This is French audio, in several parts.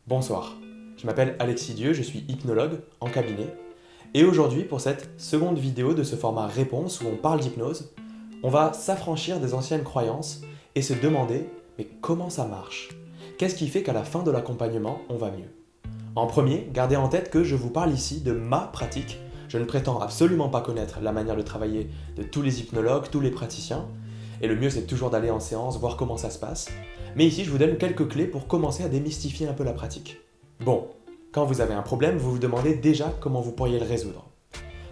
Bonsoir, je m'appelle Alexis Dieu, je suis hypnologue en cabinet et aujourd'hui pour cette seconde vidéo de ce format réponse où on parle d'hypnose, on va s'affranchir des anciennes croyances et se demander mais comment ça marche? Qu'est-ce qui fait qu'à la fin de l'accompagnement on va mieux? En premier, gardez en tête que je vous parle ici de ma pratique. Je ne prétends absolument pas connaître la manière de travailler de tous les hypnologues, tous les praticiens, et le mieux c'est toujours d'aller en séance, voir comment ça se passe. Mais ici je vous donne quelques clés pour commencer à démystifier un peu la pratique. Bon, quand vous avez un problème, vous vous demandez déjà comment vous pourriez le résoudre.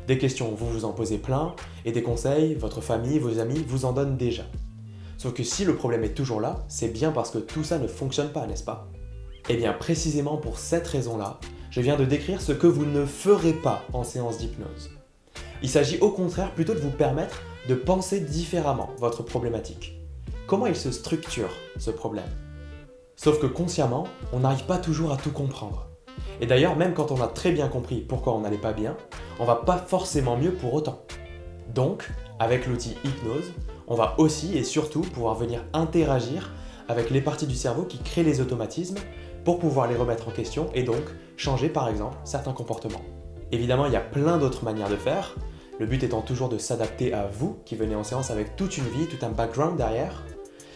Des questions, vous vous en posez plein, et des conseils, votre famille, vos amis vous en donnent déjà. Sauf que si le problème est toujours là, c'est bien parce que tout ça ne fonctionne pas, n'est-ce pas? Eh bien précisément pour cette raison-là, je viens de décrire ce que vous ne ferez pas en séance d'hypnose. Il s'agit au contraire plutôt de vous permettre de penser différemment votre problématique. Comment il se structure, ce problème? Sauf que consciemment, on n'arrive pas toujours à tout comprendre. Et d'ailleurs, même quand on a très bien compris pourquoi on n'allait pas bien, on va pas forcément mieux pour autant. Donc, avec l'outil hypnose, on va aussi et surtout pouvoir venir interagir avec les parties du cerveau qui créent les automatismes pour pouvoir les remettre en question et donc changer par exemple certains comportements. Évidemment, il y a plein d'autres manières de faire, le but étant toujours de s'adapter à vous qui venez en séance avec toute une vie, tout un background derrière.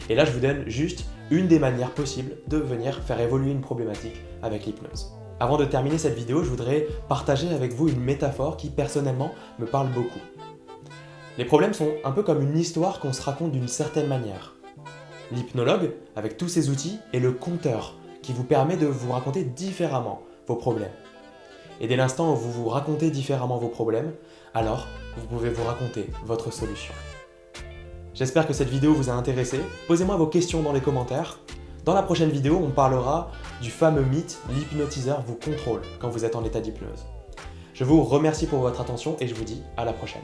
Et là, je vous donne juste une des manières possibles de venir faire évoluer une problématique avec l'hypnose. Avant de terminer cette vidéo, je voudrais partager avec vous une métaphore qui personnellement me parle beaucoup. Les problèmes sont un peu comme une histoire qu'on se raconte d'une certaine manière. L'hypnologue, avec tous ses outils, est le conteur qui vous permet de vous raconter différemment vos problèmes. Et dès l'instant où vous vous racontez différemment vos problèmes, alors vous pouvez vous raconter votre solution. J'espère que cette vidéo vous a intéressé. Posez-moi vos questions dans les commentaires. Dans la prochaine vidéo, on parlera du fameux mythe « l'hypnotiseur vous contrôle » quand vous êtes en état d'hypnose. Je vous remercie pour votre attention et je vous dis à la prochaine.